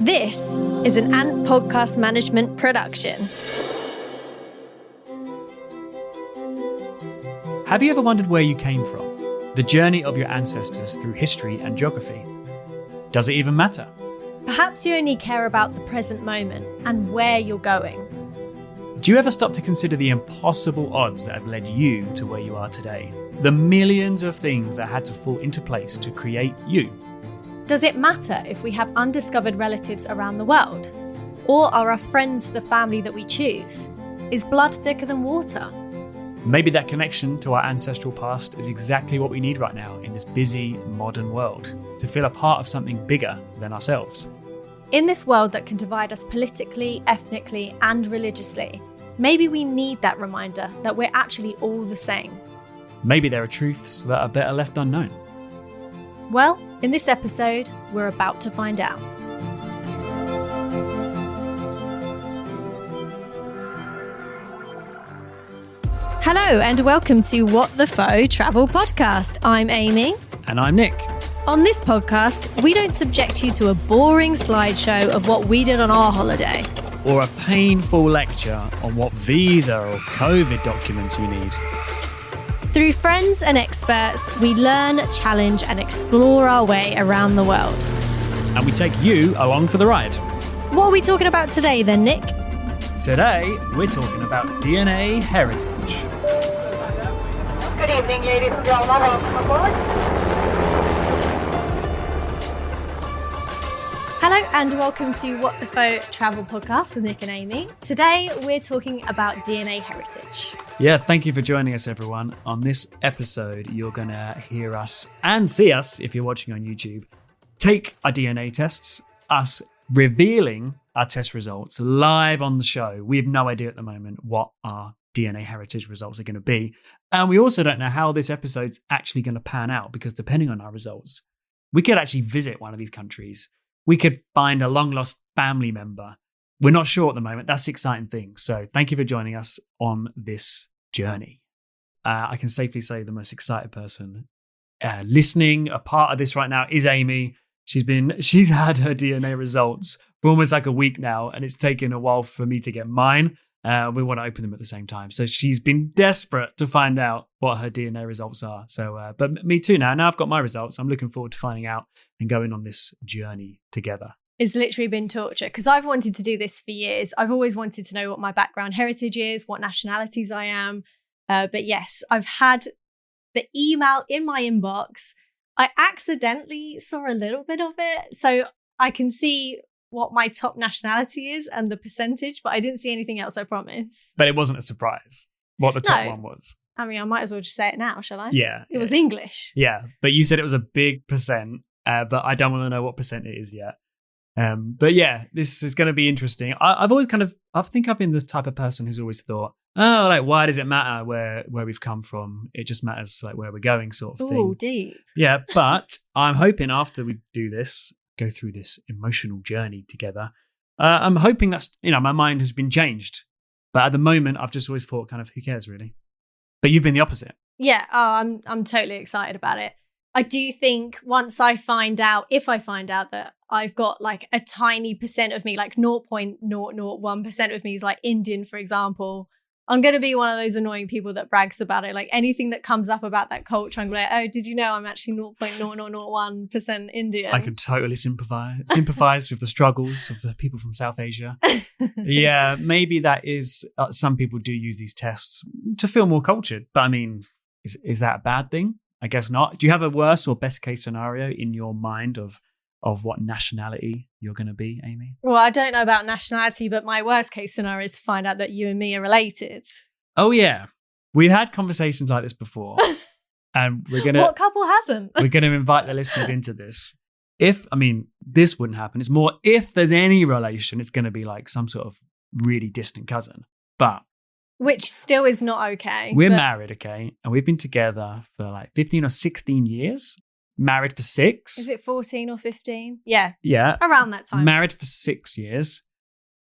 This is an Ant Podcast Management production. Have you ever wondered where you came from? The journey of your ancestors through history and geography? Does it even matter? Perhaps you only care about the present moment and where you're going. Do you ever stop to consider the impossible odds that have led you to where you are today? The millions of things that had to fall into place to create you? Does it matter if we have undiscovered relatives around the world? Or are our friends the family that we choose? Is blood thicker than water? Maybe that connection to our ancestral past is exactly what we need right now in this busy, modern world, to feel a part of something bigger than ourselves. In this world that can divide us politically, ethnically, and religiously, maybe we need that reminder that we're actually all the same. Maybe there are truths that are better left unknown. Well, in this episode, we're about to find out. Hello and welcome to What the Faux Travel Podcast. I'm Amy. And I'm Nick. On this podcast, we don't subject you to a boring slideshow of what we did on our holiday. Or a painful lecture on what visa or COVID documents you need. Through friends and experts, we learn, challenge, and explore our way around the world. And we take you along for the ride. What are we talking about today then, Nick? Today, we're talking about DNA heritage. Good evening, ladies and gentlemen. Welcome aboard. Hello and welcome to What the Faux Travel Podcast with Nick and Amy. Today, we're talking about DNA heritage. Yeah, thank you for joining us, everyone. On this episode, you're going to hear us and see us, if you're watching on YouTube, take our DNA tests, us revealing our test results live on the show. We have no idea at the moment what our DNA heritage results are going to be. And we also don't know how this episode's actually going to pan out, because depending on our results, we could actually visit one of these countries. We could find a long-lost family member. We're not sure at the moment. That's the exciting thing. So thank you for joining us on this journey. I can safely say the most excited person listening, a part of this right now, is Amy. She's had her DNA results for almost like a week now, and it's taken a while for me to get mine. We want to open them at the same time. So she's been desperate to find out what her DNA results are. So, but me too now. Now I've got my results. I'm looking forward to finding out and going on this journey together. It's literally been torture because I've wanted to do this for years. I've always wanted to know what my background heritage is, what nationalities I am. But yes, I've had the email in my inbox. I accidentally saw a little bit of it. So I can see what my top nationality is and the percentage, but I didn't see anything else, I promise. But it wasn't a surprise what the top one was. I mean, I might as well just say it now, shall I? Yeah. It was English. Yeah, but you said it was a big percent, but I don't want to know what percent it is yet. But yeah, this is going to be interesting. I've always I think I've been the type of person who's always thought, oh, like, why does it matter where we've come from? It just matters like where we're going, sort of thing. Oh, deep. Yeah, but I'm hoping after we do this, go through this emotional journey together, I'm hoping that's, my mind has been changed. But at the moment, I've just always thought kind of, who cares really? But you've been the opposite. Yeah, I'm totally excited about it. I do think once if I find out that I've got like a tiny percent of me, like 0.001% of me is like Indian, for example, I'm going to be one of those annoying people that brags about it. Like anything that comes up about that culture, I'm going to be like, oh, did you know I'm actually 0.0001% Indian? I could totally sympathize with the struggles of the people from South Asia. Yeah, maybe that is, some people do use these tests to feel more cultured. But I mean, is that a bad thing? I guess not. Do you have a worst or best case scenario in your mind of what nationality you're going to be, Amy? Well, I don't know about nationality, but my worst case scenario is to find out that you and me are related. Oh, yeah. We've had conversations like this before. And we're going to... What couple hasn't? We're going to invite the listeners into this. This wouldn't happen. It's more if there's any relation, it's going to be like some sort of really distant cousin. But... Which still is not okay. We're married, okay? And we've been together for like 15 or 16 years. Married for 6. Is it 14 or 15? Yeah. Yeah. Around that time. Married for 6 years.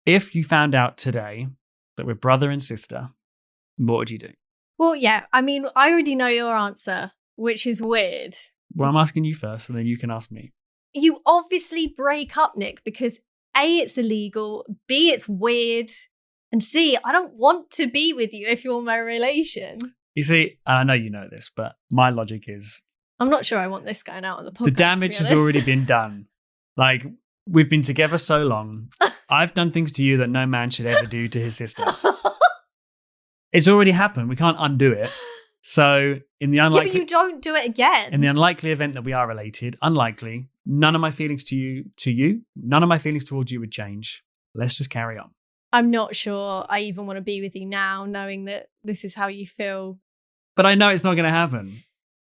If you found out today that we're brother and sister, what would you do? Well, yeah. I mean, I already know your answer, which is weird. Well, I'm asking you first, and then you can ask me. You obviously break up, Nick, because A, it's illegal. B, it's weird. And C, I don't want to be with you if you're my relation. You see, I know you know this, but my logic is I'm not sure I want this going out on the podcast. the damage has already been done. Like, we've been together so long. I've done things to you that no man should ever do to his sister. It's already happened. We can't undo it. So, in the unlikely, but you don't do it again. in the unlikely event that we are related, unlikely, none of my feelings to you, none of my feelings towards you would change. Let's just carry on. I'm not sure I even want to be with you now, knowing that this is how you feel. But I know it's not going to happen.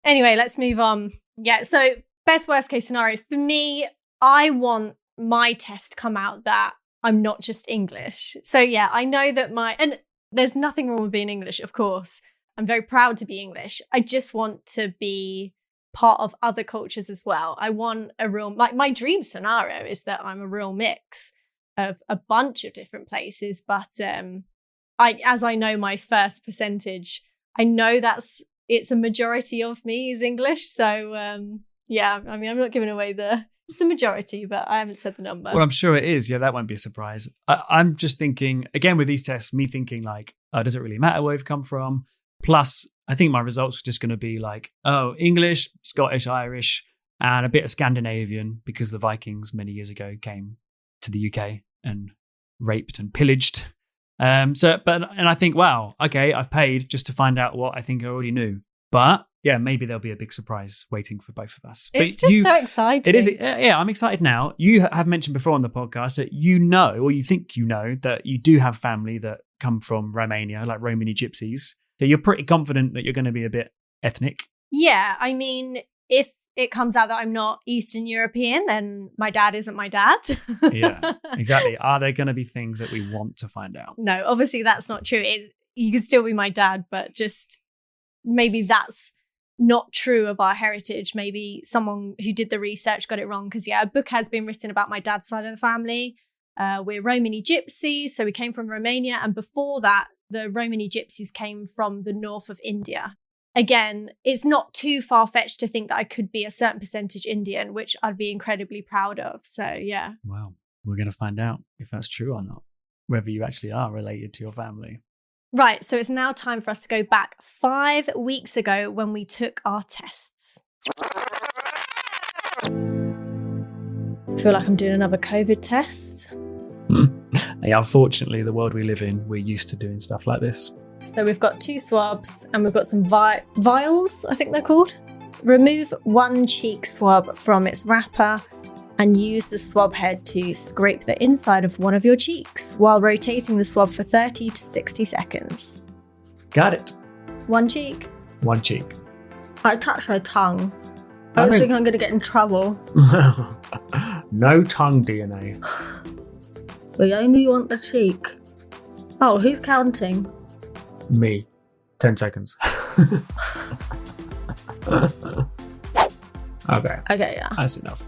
Anyway, let's move on. Yeah, so best worst case scenario. For me, I want my test to come out that I'm not just English. So yeah, I know that and there's nothing wrong with being English, of course. I'm very proud to be English. I just want to be part of other cultures as well. I want a real, like my dream scenario is that I'm a real mix of a bunch of different places. But as I know my first percentage, I know it's a majority of me is English. So yeah, I mean, I'm not giving away it's the majority, but I haven't said the number. Well, I'm sure it is. Yeah, that won't be a surprise. I'm just thinking, again, with these tests, me thinking like, does it really matter where we've come from? Plus, I think my results are just going to be like, English, Scottish, Irish, and a bit of Scandinavian, because the Vikings many years ago came to the UK and raped and pillaged. And I think, wow, okay, I've paid just to find out what I think I already knew. But yeah, maybe there'll be a big surprise waiting for both of us. It's just so exciting. It is. Yeah, I'm excited now. You have mentioned before on the podcast that you know, or you think you know, that you do have family that come from Romania, like Romani gypsies. So you're pretty confident that you're going to be a bit ethnic. Yeah, I mean, if it comes out that I'm not Eastern European, then my dad isn't my dad. Yeah, exactly. Are there going to be things that we want to find out? No, obviously that's not true. You could still be my dad, but just maybe that's not true of our heritage. Maybe someone who did the research got it wrong, because yeah, a book has been written about my dad's side of the family. We're Romani gypsies, so we came from Romania, and before that, the Romani gypsies came from the north of India. Again, it's not too far-fetched to think that I could be a certain percentage Indian, which I'd be incredibly proud of. So yeah. Well, we're going to find out if that's true or not, whether you actually are related to your family. Right, so it's now time for us to go back 5 weeks ago when we took our tests. I feel like I'm doing another COVID test. Yeah, unfortunately, the world we live in, we're used to doing stuff like this. So we've got 2 swabs and we've got some vials, I think they're called. Remove one cheek swab from its wrapper and use the swab head to scrape the inside of one of your cheeks while rotating the swab for 30 to 60 seconds. Got it. One cheek. One cheek. I touched my tongue. I was thinking I'm going to get in trouble. No tongue DNA. We only want the cheek. Oh, who's counting? Me. 10 seconds. Okay. Okay, yeah. That's enough.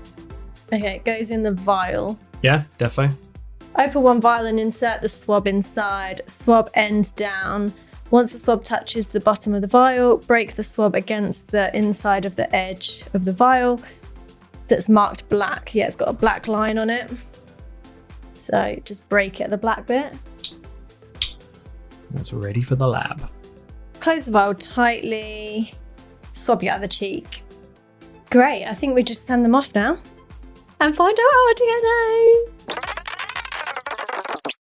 Okay, it goes in the vial. Yeah, defo. Open one vial and insert the swab inside. Swab ends down. Once the swab touches the bottom of the vial, break the swab against the inside of the edge of the vial that's marked black. Yeah, it's got a black line on it. So just break it at the black bit. That's ready for the lab. Close the vial tightly. Swab your other cheek. Great, I think we just send them off now and find out our DNA.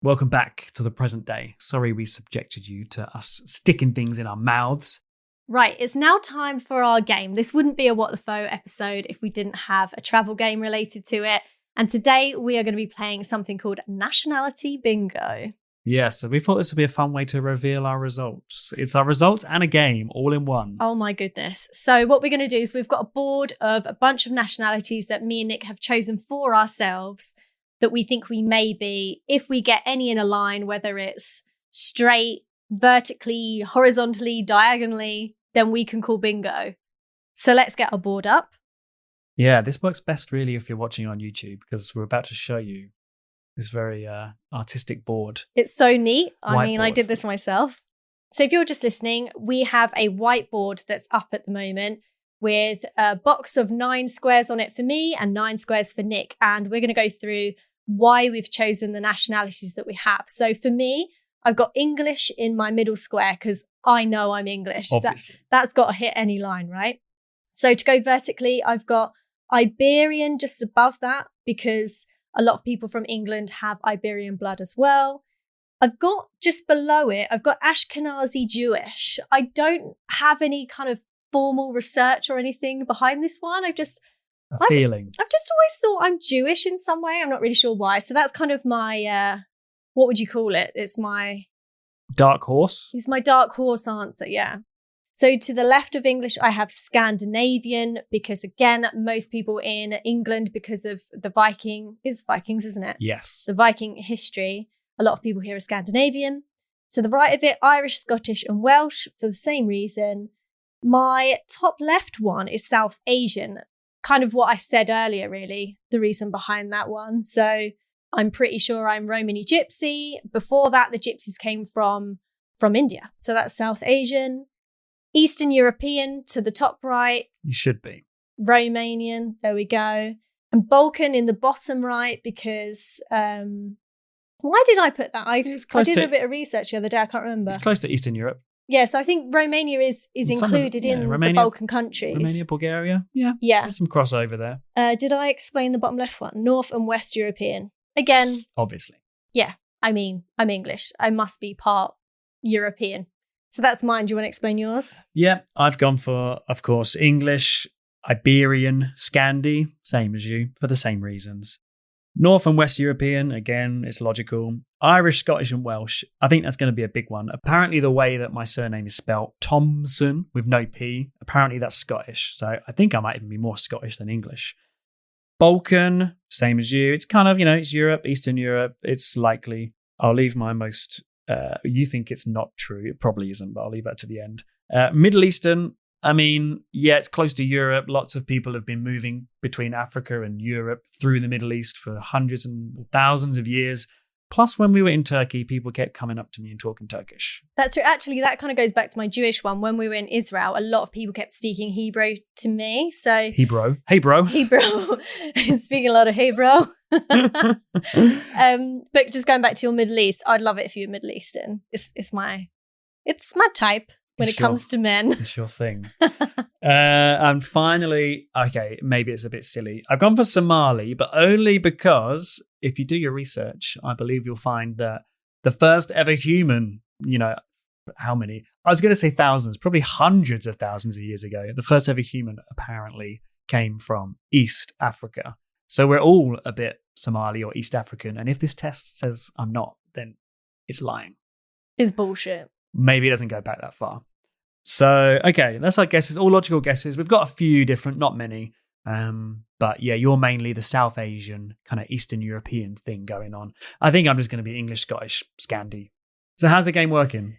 Welcome back to the present day. Sorry we subjected you to us sticking things in our mouths. Right, it's now time for our game. This wouldn't be a What the Faux episode if we didn't have a travel game related to it. And today we are going to be playing something called Nationality Bingo. Yeah, so we thought this would be a fun way to reveal our results. It's our results and a game all in one. Oh my goodness. So what we're going to do is we've got a board of a bunch of nationalities that me and Nick have chosen for ourselves that we think we may be. If we get any in a line, whether it's straight, vertically, horizontally, diagonally, then we can call bingo. So let's get our board up. Yeah, this works best really if you're watching on YouTube, because we're about to show you this very artistic board. It's so neat. I mean, I Whiteboard. did this myself. So if you're just listening, we have a whiteboard that's up at the moment with a box of 9 squares on it for me and 9 squares for Nick. And we're going to go through why we've chosen the nationalities that we have. So for me, I've got English in my middle square because I know I'm English. Obviously. That's got to hit any line, right? So to go vertically, I've got Iberian just above that because a lot of people from England have Iberian blood as well. I've got just below it, I've got Ashkenazi Jewish. I don't have any kind of formal research or anything behind this one. A feeling. I've just always thought I'm Jewish in some way. I'm not really sure why. So that's kind of my, what would you call it? It's my... Dark horse? It's my dark horse answer, yeah. So to the left of English, I have Scandinavian because, again, most people in England, because of the Vikings, isn't it? Yes. The Viking history, a lot of people here are Scandinavian. To the right of it, Irish, Scottish and Welsh for the same reason. My top left one is South Asian, kind of what I said earlier, really, the reason behind that one. So I'm pretty sure I'm Romani Gypsy. Before that, the Gypsies came from India. So that's South Asian. Eastern European to the top right. You should be. Romanian, there we go. And Balkan in the bottom right because, why did I put that? I did a bit of research the other day, I can't remember. It's close to Eastern Europe. Yeah, so I think Romania is included in Romania, the Balkan countries. Romania, Bulgaria, yeah. Yeah. There's some crossover there. Did I explain the bottom left one? North and West European. Again. Obviously. Yeah, I mean, I'm English. I must be part European. So that's mine. Do you want to explain yours? Yeah, I've gone for, of course, English, Iberian, Scandi, same as you, for the same reasons. North and West European, again, it's logical. Irish, Scottish and Welsh, I think that's going to be a big one. Apparently the way that my surname is spelt, Thompson with no P, apparently that's Scottish. So I think I might even be more Scottish than English. Balkan, same as you. It's kind of, it's Europe, Eastern Europe. It's likely. I'll leave my most... you think it's not true. It probably isn't, but I'll leave that to the end. Middle Eastern, I mean, yeah, it's close to Europe. Lots of people have been moving between Africa and Europe through the Middle East for hundreds and thousands of years. Plus, when we were in Turkey, people kept coming up to me and talking Turkish. That's true. Actually, that kind of goes back to my Jewish one. When we were in Israel, a lot of people kept speaking Hebrew to me. So Hebrew. Hey, bro. Hebrew. Speaking a lot of Hebrew. But just going back to your Middle East, I'd love it if you were Middle Eastern. It's my type when it comes to men. It's your thing. And finally, okay, maybe it's a bit silly. I've gone for Somali, but only because if you do your research, I believe you'll find that the first ever human, how many? I was going to say thousands, probably hundreds of thousands of years ago. The first ever human apparently came from East Africa. So we're all a bit Somali or East African. And if this test says I'm not, then it's lying. It's bullshit. Maybe it doesn't go back that far. So, okay, that's our guesses, all logical guesses. We've got a few different, not many. But yeah, you're mainly the South Asian, kind of Eastern European thing going on. I think I'm just going to be English, Scottish, Scandi. So how's the game working?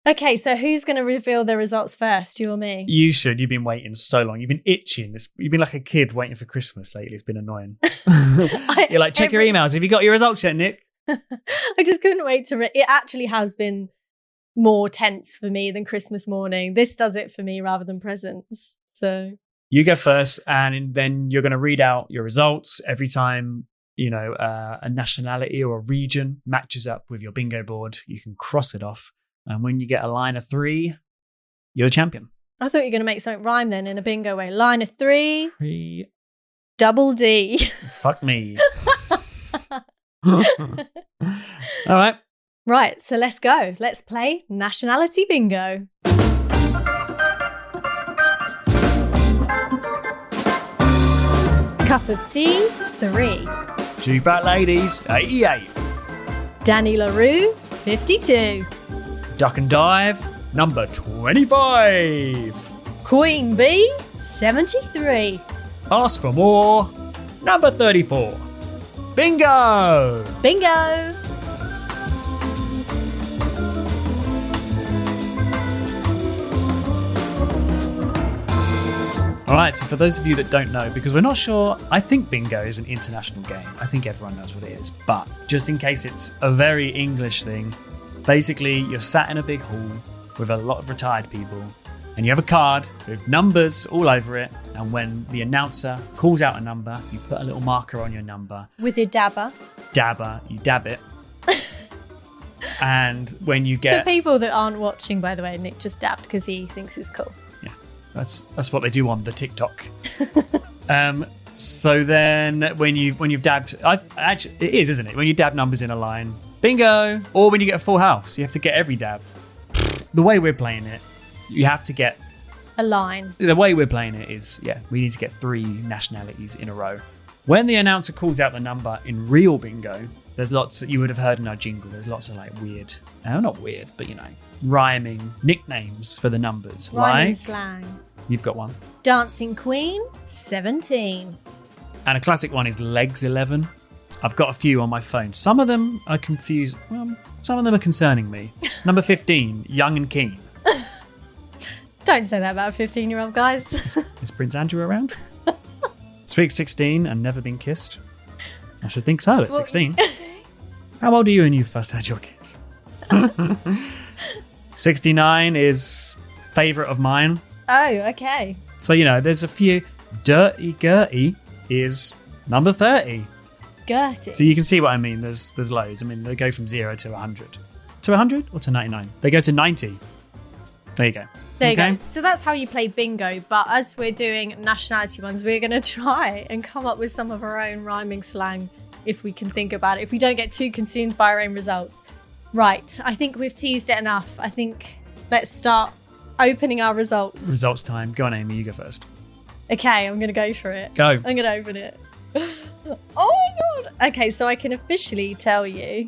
Okay, so who's going to reveal the results first, you or me? You should. You've been waiting so long. You've been itching. You've been like a kid waiting for Christmas lately. It's been annoying. You're like, check your emails. Have you got your results yet, Nick? I just couldn't wait to... It actually has been more tense for me than Christmas morning. This does it for me rather than presents. So you go first, and then you're going to read out your results every time a nationality or a region matches up with your bingo board. You can cross it off, and when you get a line of 3, you're the champion. I thought you were going to make something rhyme then in a bingo way. Line of 3. 3. Double D. Fuck me. All right. Right, so let's go. Let's play Nationality Bingo. Cup of tea, 3. 2 fat ladies, 88. Danny LaRue, 52. Duck and dive, number 25. Queen Bee, 73. Ask for more, number 34. Bingo! Bingo! All right, so for those of you that don't know, because we're not sure, I think bingo is an international game. I think everyone knows what it is. But just in case it's a very English thing, basically you're sat in a big hall with a lot of retired people and you have a card with numbers all over it. And when the announcer calls out a number, you put a little marker on your number. With your dabber. dabber, you dab it. And when you get... For people that aren't watching, by the way, Nick just dabbed because he thinks it's cool. Yeah, that's what they do on the TikTok. So then when you've dabbed... Actually, it is, isn't it? When you dab numbers in a line, bingo! Or when you get a full house, you have to get every dab. The way we're playing it, you have to get... A line. The way we're playing it is, we need to get 3 nationalities in a row. When the announcer calls out the number in real bingo, there's lots that you would have heard in our jingle. There's lots of like weird, not weird, but rhyming nicknames for the numbers. Rhyming like, slang. You've got one. Dancing Queen, 17. And a classic one is Legs 11. I've got a few on my phone. Some of them are confused. Well, some of them are concerning me. Number 15, Young and Keen. Don't say that about a 15-year-old, guys. Is Prince Andrew around? Sweet 16 and never been kissed. I should think so at 16. How old are you when you first had your kiss? 69 is favourite of mine. Oh, okay. So, there's a few. Dirty Gertie is number 30. Gertie. So you can see what I mean. There's loads. I mean, they go from 0 to 100. To 100 or to 99? They go to 90. There you go. There you go. So that's how you play bingo. But as we're doing nationality ones, we're going to try and come up with some of our own rhyming slang if we can think about it. If we don't get too consumed by our own results. Right. I think we've teased it enough. I think let's start opening our results. Results time. Go on, Amy. You go first. Okay. I'm going to go for it. Go. I'm going to open it. Oh, my God. Okay. So I can officially tell you.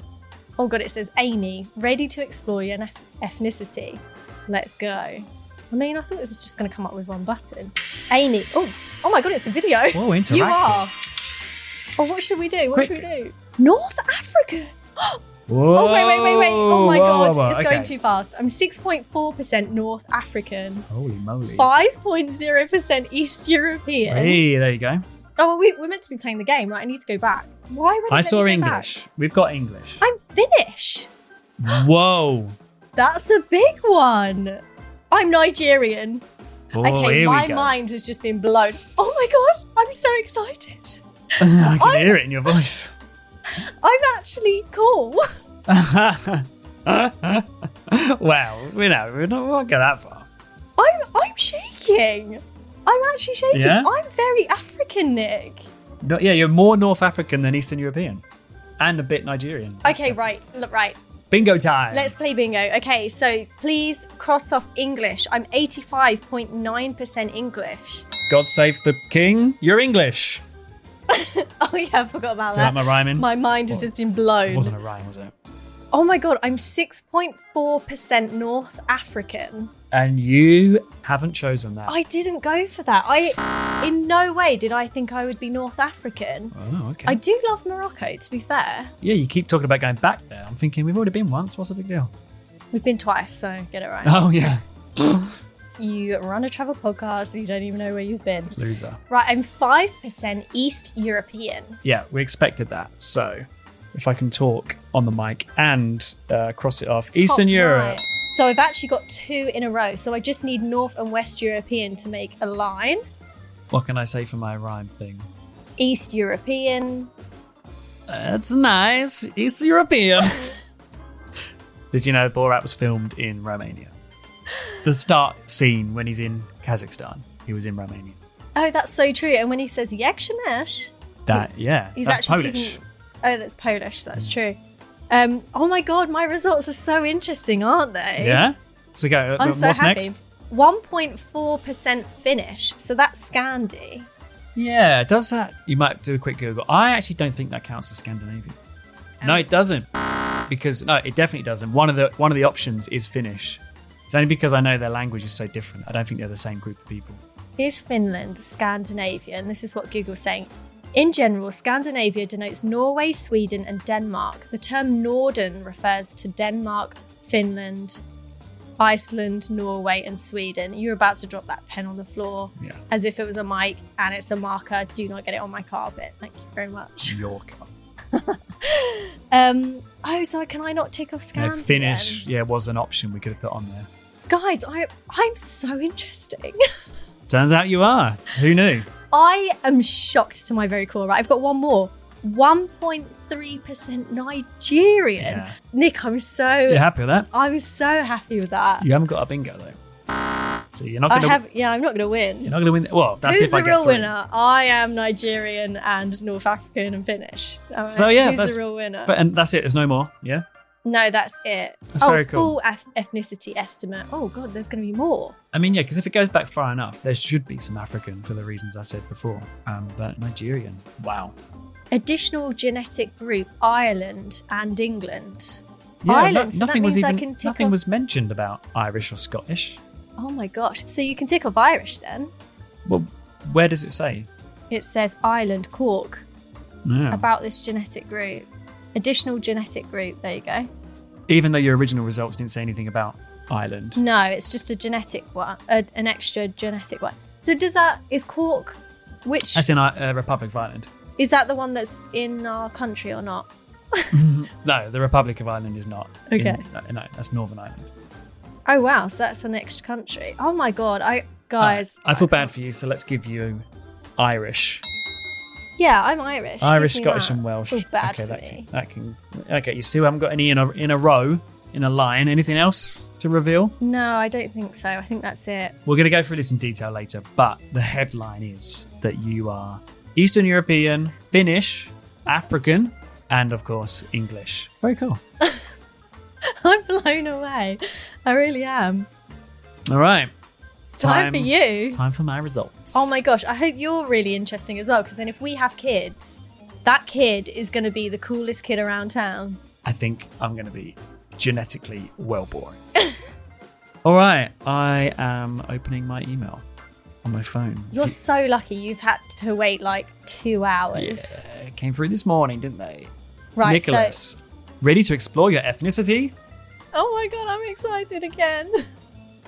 Oh, God. It says Amy, ready to explore your ethnicity. Let's go. I mean, I thought it was just going to come up with one button. Amy. Oh my God, it's a video. Whoa, interactive. You are. Oh, what should we do? What should we do? North African. Whoa. Oh, wait. Oh my God, whoa. It's going too fast. I'm 6.4% North African. Holy moly. 5.0% East European. Hey, there you go. Oh, we're meant to be playing the game, right? I need to go back. Why would I saw English. Back? We've got English. I'm Finnish. Whoa. That's a big one. I'm Nigerian. Oh, okay, my mind has just been blown. Oh my God, I'm so excited. I can hear it in your voice. I'm actually cool. Well, we won't go that far. I'm shaking. I'm actually shaking. Yeah? I'm very African, Nick. No, yeah, you're more North African than Eastern European. And a bit Nigerian. Okay, right. Look, right. Bingo time. Let's play bingo. Okay, so please cross off English. I'm 85.9% English. God save the king. You're English. Oh yeah, I forgot about Do you that. like my rhyming? My mind has just been blown. It wasn't a rhyme, was it? Oh my God, I'm 6.4% North African. And you haven't chosen that. I didn't go for that. In no way did I think I would be North African. Oh, okay. I do love Morocco, to be fair. Yeah, you keep talking about going back there. I'm thinking we've already been once. What's the big deal? We've been twice, so get it right. Oh, yeah. You run a travel podcast and you don't even know where you've been. Loser. Right, I'm 5% East European. Yeah, we expected that. So if I can talk on the mic and cross it off. Eastern Europe. Right. So I've actually got 2 in a row. So I just need North and West European to make a line. What can I say for my rhyme thing? East European. That's nice. East European. Did you know Borat was filmed in Romania? The start scene when he's in Kazakhstan, he was in Romania. Oh, that's so true. And when he says Yekshimesh, He's that's Polish. speaking. Oh, that's Polish. That's true. Oh my God, my results are so interesting, aren't they? Yeah? So go, I'm so what's happy. next? 1.4% Finnish. So that's Scandi. Yeah, does that? You might do a quick Google. I actually don't think that counts as Scandinavian. No, it doesn't. Because no, it definitely doesn't. One of the options is Finnish. It's only because I know their language is so different. I don't think they're the same group of people. Is Finland Scandinavian? This is what Google's saying. In general, Scandinavia denotes Norway, Sweden, and Denmark. The term Norden refers to Denmark, Finland, Iceland, Norway, and Sweden. You're about to drop that pen on the floor as if it was a mic, and it's a marker. Do not get it on my carpet. Thank you very much. Your car. So can I not tick off Scandi? No, Finnish, was an option we could have put on there. Guys, I'm so interesting. Turns out you are. Who knew? I am shocked to my very core. Right, I've got one more. 1.3% Nigerian. Yeah. Nick, I'm so You happy with that? I'm so happy with that. You haven't got a bingo though. So you're not going to I'm not gonna win. You're not going to win. Well, that's Who's if I the get real three. winner? I am Nigerian and North African and Finnish. All right. So yeah, who's that's the real winner? And that's it. There's no more. Yeah. No, that's it. That's very cool. Full ethnicity estimate. Oh god, there's going to be more. I mean, yeah, because if it goes back far enough, there should be some African for the reasons I said before. But Nigerian, wow. Additional genetic group: Ireland and England. Yeah, Ireland. So nothing that was means I even can tick nothing off. was mentioned about Irish or Scottish. Oh my gosh! So you can tick off Irish then. Well, where does it say? It says Ireland, Cork, Yeah. about this genetic group. Additional genetic group. There you go. Even though your original results didn't say anything about Ireland. No, it's just a genetic one, an extra genetic one. So is Cork, which, That's in Republic of Ireland. is that the one that's in our country or not? No, the Republic of Ireland is not. Okay. No, that's Northern Ireland. Oh wow, so that's the next country. Oh my god, guys. I feel bad for you, so let's give you Irish. Yeah, I'm Irish. Irish, Give me Scottish, that. and Welsh. Feel bad Okay, for me. that can. Okay, you still haven't got any in a row, in a line. Anything else to reveal? No, I don't think so. I think that's it. We're going to go through this in detail later, but the headline is that you are Eastern European, Finnish, African, and of course English. Very cool. I'm blown away. I really am. All right. It's time for you. Time for my results. Oh my gosh, I hope you're really interesting as well, because then if we have kids, that kid is going to be the coolest kid around town. I think I'm going to be genetically well boring. All right. I am opening my email on my phone. You're so lucky you've had to wait like 2 hours. Yeah, it came through this morning, didn't they? Right, Nicholas, ready to explore your ethnicity? Oh my god, I'm excited again.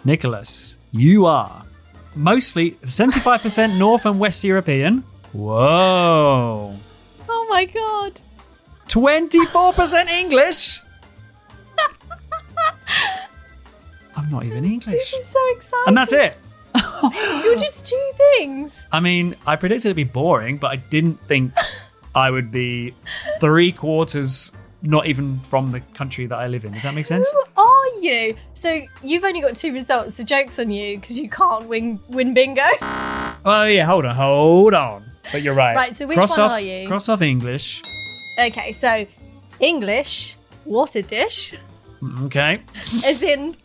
Nicholas, you are mostly 75% North and West European. Whoa. Oh my god. 24% English. I'm not even English. This is so exciting. And that's it. You're just 2 things. I mean, I predicted it'd be boring, but I didn't think I would be 3/4 not even from the country that I live in. Does that make sense? Who are you? So you've only got 2 results, so joke's on you because you can't win bingo. Oh, yeah, hold on. But you're right. Right, so which one are you? Cross off English. Okay, so English, water dish, Okay, as in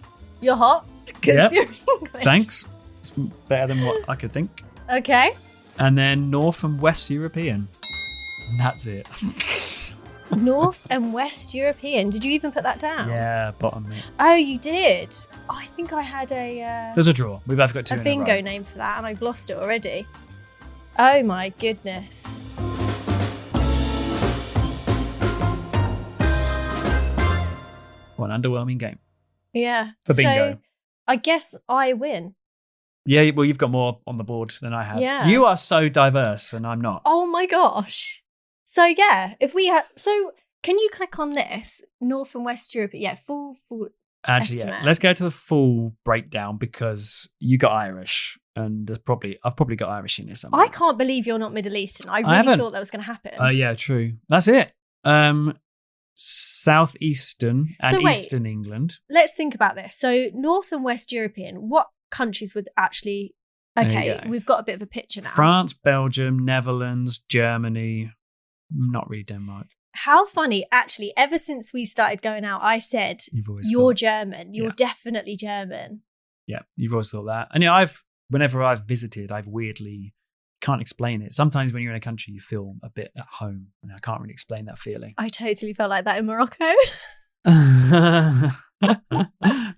you're hot because Yep. you're English. thanks. It's better than what I could think. Okay. And then North and West European. That's it. North and West European. Did you even put that down? Yeah, bottom it. Oh, you did. I think I had a There's a draw. We both got 2 in a bingo row. name for that, and I've lost it already. Oh my goodness. What an underwhelming game. Yeah. For bingo. So I guess I win. Yeah, well, you've got more on the board than I have. Yeah. You are so diverse, and I'm not. Oh my gosh. So yeah, if we have, so can you click on this North and West Europe? Yeah, full. Actually, yeah. estimate. Let's go to the full breakdown because you got Irish, and I've probably got Irish in here somewhere. I can't believe you're not Middle Eastern. I really haven't. thought that was going to happen. Oh yeah, true. That's it. Southeastern and So wait. Eastern England. Let's think about this. So North and West European, what countries would actually? There you Okay, go. we've got a bit of a picture now. France, Belgium, Netherlands, Germany. Not really Denmark. How funny, actually. Ever since we started going out, I said You've always you're thought, German. You're Yeah. definitely German. yeah, you've always thought that. And whenever I've visited, I've weirdly can't explain it. Sometimes when you're in a country, you feel a bit at home, and I can't really explain that feeling. I totally felt like that in Morocco.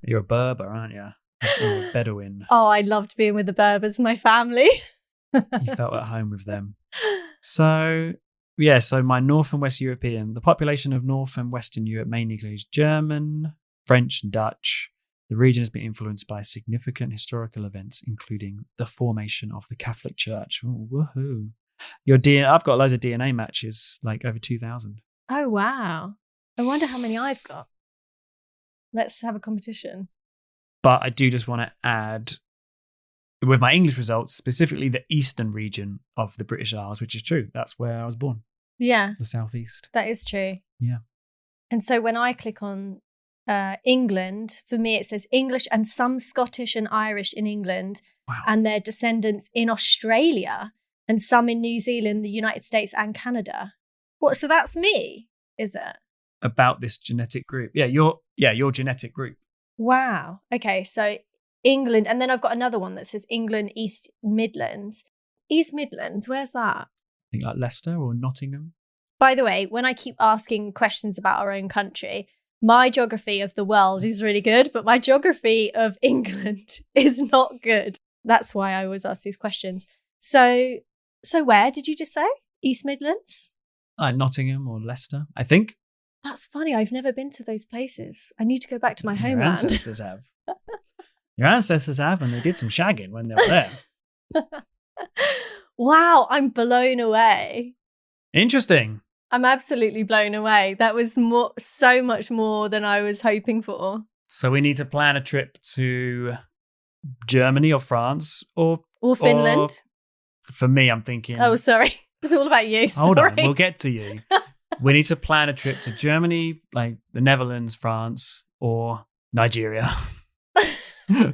You're a Berber, aren't you? You're a Bedouin. Oh, I loved being with the Berbers, my family. You felt at home with them. So, yeah, so my North and West European, the population of North and Western Europe mainly includes German, French, and Dutch. The region has been influenced by significant historical events, including the formation of the Catholic Church. Ooh, woohoo. I've got loads of DNA matches, like over 2,000. Oh, wow. I wonder how many I've got. Let's have a competition. But I do just want to add, with my English results, specifically the eastern region of the British Isles, which is true. That's where I was born. Yeah, the southeast. that is true. Yeah. And so when I click on England, for me, it says English and some Scottish and Irish in England and their descendants in Australia and some in New Zealand, the United States and Canada. What? So that's me, is it? About this genetic group. Yeah, your genetic group. Wow. Okay, so England. And then I've got another one that says England, East Midlands. East Midlands, where's that? I think like Leicester or Nottingham. By the way, when I keep asking questions about our own country, my geography of the world is really good, but my geography of England is not good. That's why I always ask these questions. So where did you just say? East Midlands? Nottingham or Leicester, I think. That's funny. I've never been to those places. I need to go back to my Your homeland. ancestors have. Your ancestors have, and they did some shagging when they were there. Wow, I'm blown away. Interesting. I'm absolutely blown away. That was so much more than I was hoping for. So we need to plan a trip to Germany or France or Finland. Or, for me, I'm thinking. Oh, sorry. It's all about you. Hold Sorry. on, we'll get to you. We need to plan a trip to Germany, like the Netherlands, France, or Nigeria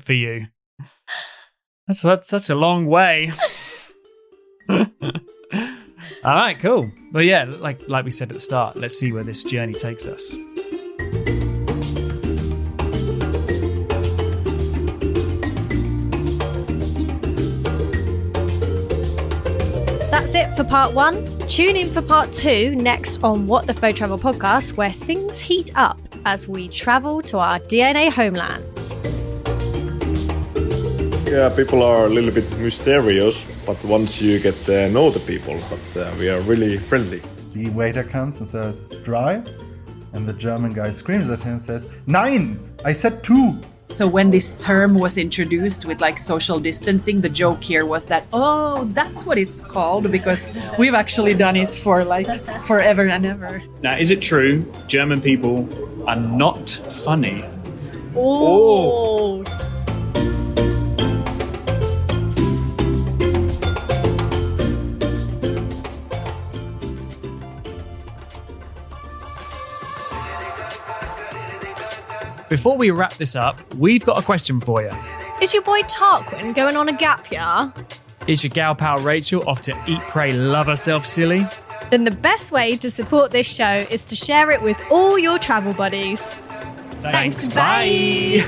for you. That's such a long way. All right, cool. Well, yeah, like we said at the start, let's see where this journey takes us. That's it for part 1. Tune in for part 2 next on What the Faux Travel podcast, where things heat up as we travel to our DNA homelands. Yeah, people are a little bit mysterious, but once you get to know the people, but we are really friendly. The waiter comes and says, dry, and the German guy screams at him and says, Nein! I said 2! So when this term was introduced with like social distancing, the joke here was that, oh, that's what it's called because we've actually done it for like forever and ever. Now, is it true German people are not funny? Oh. Before we wrap this up, we've got a question for you. Is your boy Tarquin going on a gap year? Is your gal pal Rachel off to eat, pray, love herself silly? Then the best way to support this show is to share it with all your travel buddies. Thanks, bye.